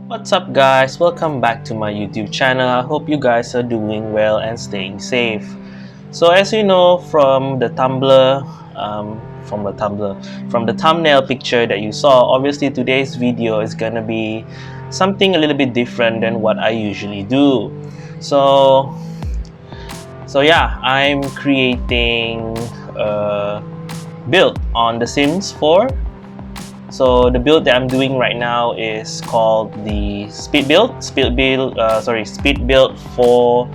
What's up guys, welcome back to my YouTube channel. I hope you guys are doing well and staying safe. So as you know from the from the thumbnail picture that you saw, obviously today's video is gonna be something a little bit different than what I usually do. So yeah, I'm creating a build on The Sims 4. So the build that I'm doing right now is called the speed build for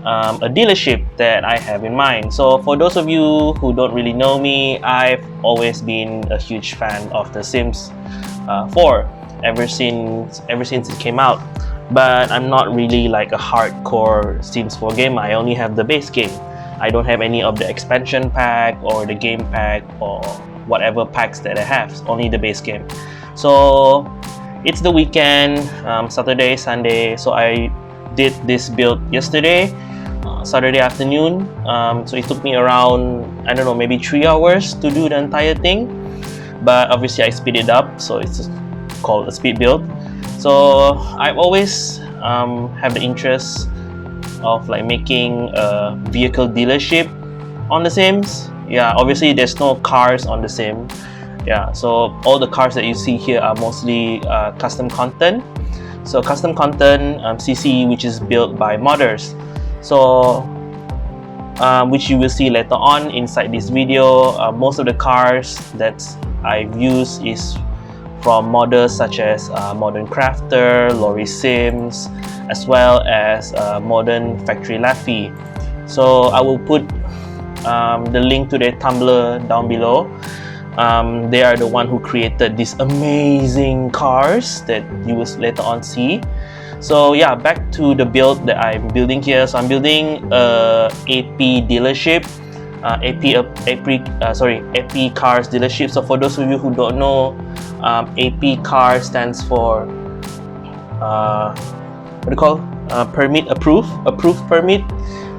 a dealership that I have in mind. So for those of you who don't really know me, I've always been a huge fan of The Sims 4 ever since it came out. But I'm not really like a hardcore Sims 4 gamer. I only have the base game. I don't have any of the expansion pack or the game pack or whatever packs that I have, only the base game. So it's the weekend, Saturday, Sunday, so I did this build yesterday, Saturday afternoon. So it took me around, I don't know, maybe 3 hours to do the entire thing, but obviously I speed it up, so it's called a speed build. So I've always have the interest of like making a vehicle dealership on The Sims. Yeah, obviously there's no cars on The Sim. Yeah, so all the cars that you see here are mostly custom content. So custom content CC, which is built by modders. So which you will see later on inside this video. Most of the cars that I've used is from modders such as Modern Crafter, Lori Sims, as well as Modern Factory Laffy. So I will put the link to their Tumblr down below. They are the one who created these amazing cars that you will later on see. So yeah, back to the build that I'm building here. So I'm building a AP dealership, AP Cars dealership. So for those of you who don't know, AP Car stands for what do you call? Permit approved permit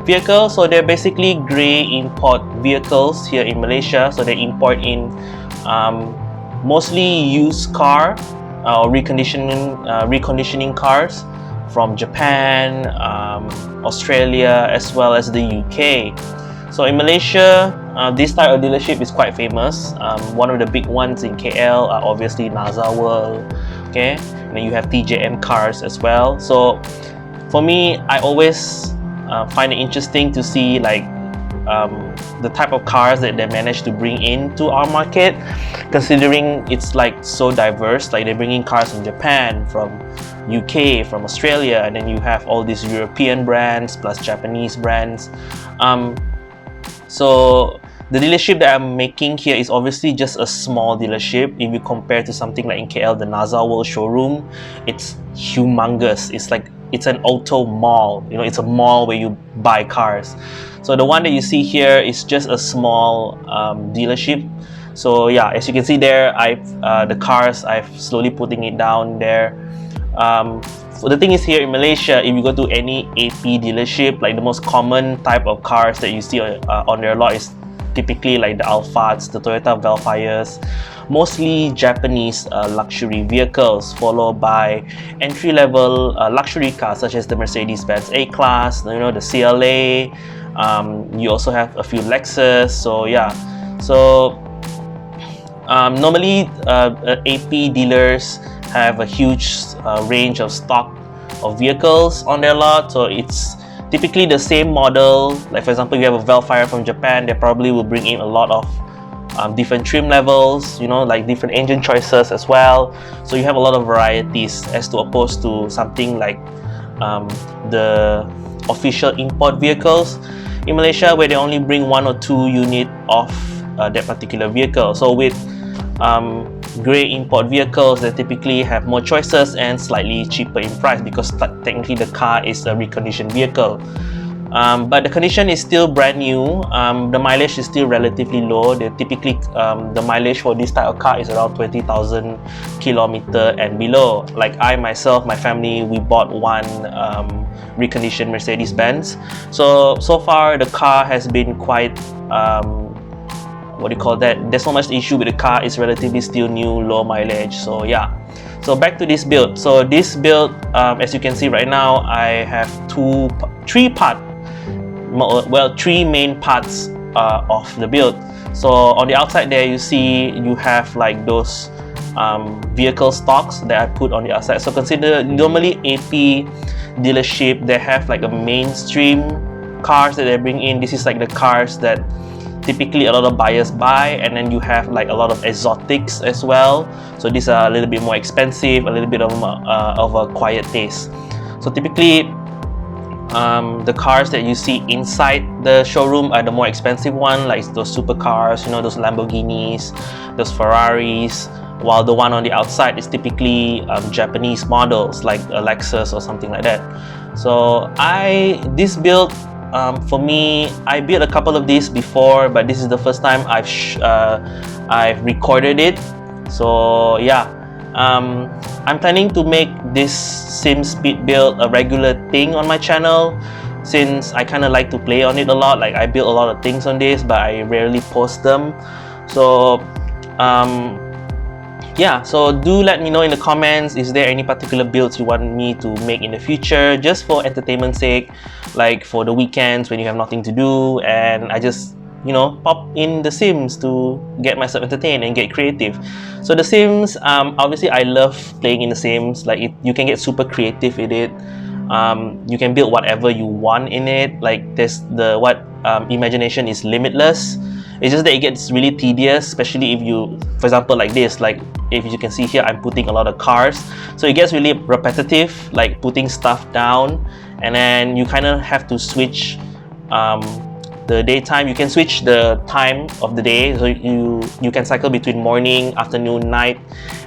vehicle. So they're basically grey import vehicles here in Malaysia. So they import in mostly used car or reconditioning cars from Japan, Australia, as well as the UK. So in Malaysia, this type of dealership is quite famous. One of the big ones in KL are obviously Nazar World, okay, and then you have TJM Cars as well. So for me, I always find it interesting to see like the type of cars that they managed to bring into our market, considering it's like so diverse. Like they're bringing cars from Japan, from UK, from Australia, and then you have all these European brands plus Japanese brands. So the dealership that I'm making here is obviously just a small dealership. If you compare to something like in KL, the Nazar World showroom, it's humongous. It's an auto mall, you know, it's a mall where you buy cars. So the one that you see here is just a small dealership. So yeah, as you can see there, the cars, I've slowly putting it down there. So the thing is, here in Malaysia, if you go to any AP dealership, like the most common type of cars that you see on their lot is typically like the Alphats, the Toyota Velfires, mostly Japanese luxury vehicles, followed by entry-level luxury cars such as the Mercedes-Benz A-Class, you know, the CLA. You also have a few Lexus. So yeah, so normally AP dealers have a huge range of stock of vehicles on their lot. So it's typically the same model. Like for example, you have a Velfire from Japan, they probably will bring in a lot of different trim levels, you know, like different engine choices as well. So you have a lot of varieties as to opposed to something like the official import vehicles in Malaysia, where they only bring 1 or 2 unit of that particular vehicle. So with grey import vehicles, they typically have more choices and slightly cheaper in price because technically the car is a reconditioned vehicle. But the condition is still brand new. The mileage is still relatively low. They typically the mileage for this type of car is around 20,000 kilometer and below. Like I myself, my family, we bought one reconditioned Mercedes-Benz. So far the car has been quite what do you call that? There's not much issue with the car. It's relatively still new, low mileage. So yeah. So back to this build. So this build, as you can see right now, I have three main parts of the build. So on the outside there, you see you have like those vehicle stocks that I put on the outside. So consider normally AP dealership, they have like a mainstream cars that they bring in. This is like the cars that typically a lot of buyers buy, and then you have like a lot of exotics as well. So these are a little bit more expensive, a little bit of a quiet taste. So typically the cars that you see inside the showroom are the more expensive one, like those supercars, you know, those Lamborghinis, those Ferraris, while the one on the outside is typically Japanese models like a Lexus or something like that. So this build, for me, I built a couple of these before, but this is the first time I've recorded it. So yeah, I'm planning to make this sim speed build a regular thing on my channel, since I kind of like to play on it a lot. Like I build a lot of things on this, but I rarely post them. So yeah, so do let me know in the comments, is there any particular builds you want me to make in the future, just for entertainment's sake, like for the weekends when you have nothing to do and I just, you know, pop in the Sims to get myself entertained and get creative. So the Sims, obviously I love playing in the Sims. Like you can get super creative with it. You can build whatever you want in it. Like imagination is limitless. It's just that it gets really tedious, especially if you, for example, like this, like if you can see here, I'm putting a lot of cars. So it gets really repetitive, like putting stuff down, and then you kind of have to switch the daytime. You can switch the time of the day, so you can cycle between morning, afternoon, night,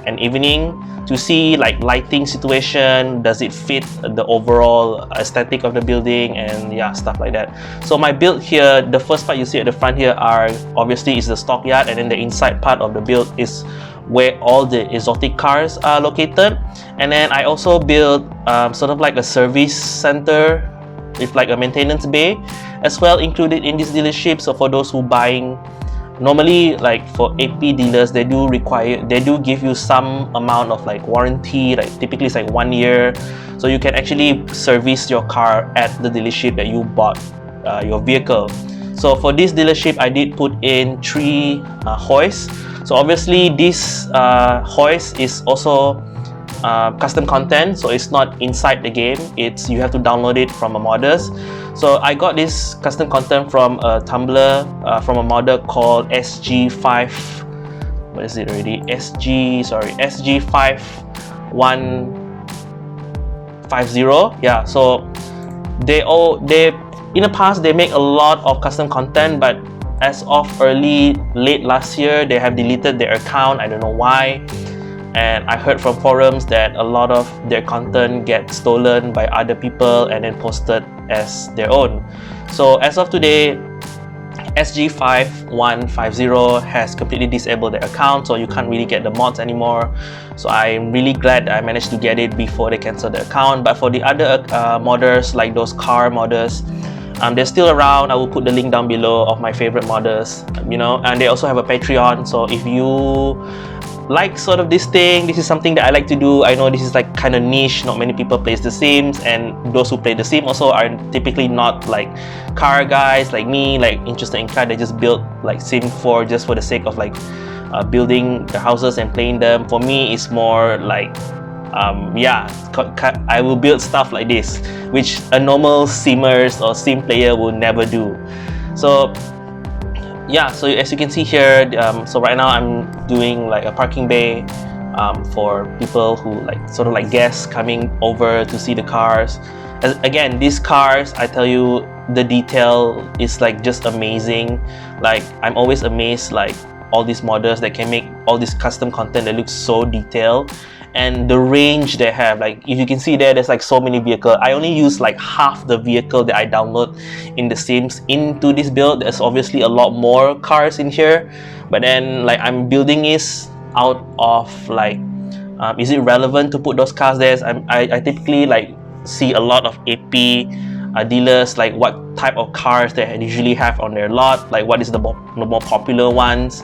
and evening to see like lighting situation, does it fit the overall aesthetic of the building, and yeah, stuff like that. So my build here, the first part you see at the front here obviously is the stockyard, and then the inside part of the build is where all the exotic cars are located. And then I also built sort of like a service center with like a maintenance bay as well included in this dealership. So for those who buying, normally like for AP dealers, they do give you some amount of like warranty, like typically it's like 1 year, so you can actually service your car at the dealership that you bought your vehicle. So for this dealership, I did put in 3 hoists. So obviously this hoist is also custom content, so it's not inside the game, you have to download it from a modders. So I got this custom content from a Tumblr, from a modder called SG5, what is it already, SG5150. Yeah, so they in the past they make a lot of custom content, but as of late last year, they have deleted their account. I don't know why. And I heard from forums that a lot of their content gets stolen by other people and then posted as their own. So as of today, SG5150 has completely disabled their account, so you can't really get the mods anymore. So I'm really glad that I managed to get it before they cancel the account. But for the other modders, like those car modders, they're still around. I will put the link down below of my favorite modders, you know, and they also have a Patreon. So if you like sort of this thing, this is something that I like to do. I know this is like kind of niche, not many people plays The Sims, and those who play The Sims also are typically not like car guys like me, like interested in car. They just build like Sim 4 just for the sake of like building the houses and playing them. For me, it's more like yeah, I will build stuff like this, which a normal simmers or sim player will never do. So yeah, so as you can see here, so right now I'm doing like a parking bay for people who like sort of like guests coming over to see the cars. Again, these cars, I tell you, the detail is like just amazing. Like I'm always amazed, like all these modders that can make all this custom content that looks so detailed, and the range they have. Like if you can see there's like so many vehicles. I only use like half the vehicle that I download in The Sims into this build. There's obviously a lot more cars in here, but then like I'm building this out of like is it relevant to put those cars there? I typically like see a lot of AP dealers, like what type of cars they usually have on their lot, like what is the more popular ones.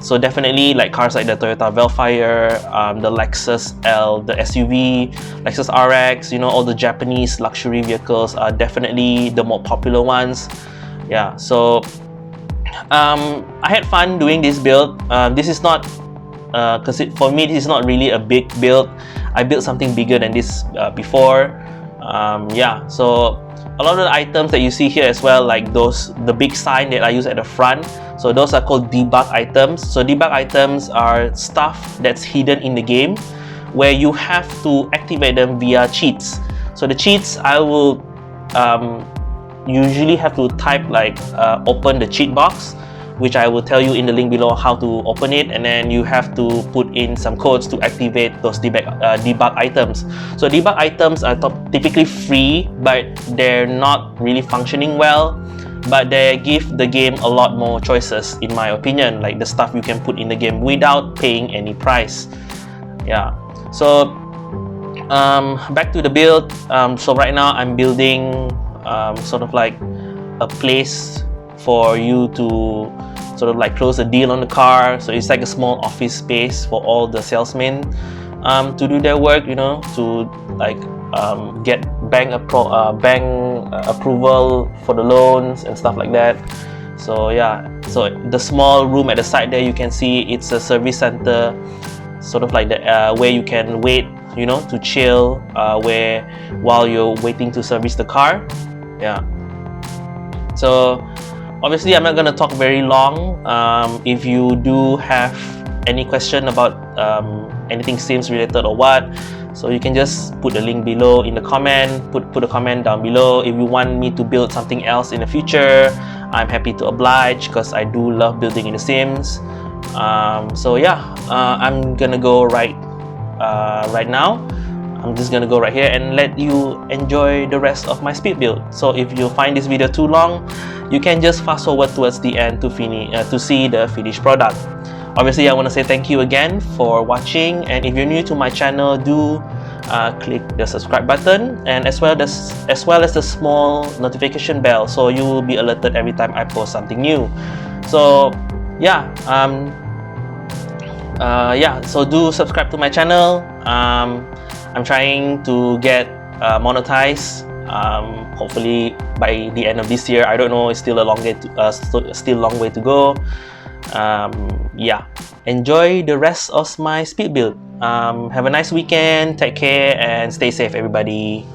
So definitely like cars like the Toyota Velfire, the Lexus L, the SUV, Lexus RX, you know, all the Japanese luxury vehicles are definitely the more popular ones. Yeah, so I had fun doing this build. This is not, for me, this is not really a big build. I built something bigger than this before. Yeah, so a lot of the items that you see here as well, like the big sign that I use at the front, so those are called debug items. So debug items are stuff that's hidden in the game where you have to activate them via cheats. So the cheats, I will usually have to type like open the cheat box, which I will tell you in the link below how to open it, and then you have to put in some codes to activate those debug items. So debug items are typically free, but they're not really functioning well, but they give the game a lot more choices, in my opinion, like the stuff you can put in the game without paying any price. Yeah, so back to the build. So right now I'm building sort of like a place for you to sort of like close a deal on the car. So it's like a small office space for all the salesmen to do their work, you know, to like get bank approval for the loans and stuff like that. So yeah, so the small room at the side there, you can see it's a service center, sort of like the where you can wait, you know, to chill while you're waiting to service the car. Yeah, so obviously I'm not gonna talk very long. If you do have any question about anything Sims related or what, so you can just put the link below in the comment, put a comment down below. If you want me to build something else in the future, I'm happy to oblige, because I do love building in the Sims. So yeah, I'm gonna go right now. I'm just gonna go right here and let you enjoy the rest of my speed build. So if you find this video too long, you can just fast forward towards the end to see the finished product. Obviously, I want to say thank you again for watching, and if you're new to my channel, do click the subscribe button, and as well as the small notification bell, so you will be alerted every time I post something new. So yeah, so do subscribe to my channel. I'm trying to get monetized. Hopefully by the end of this year. I don't know. It's still a long way to go. Yeah, enjoy the rest of my speed build. Have a nice weekend. Take care and stay safe, everybody.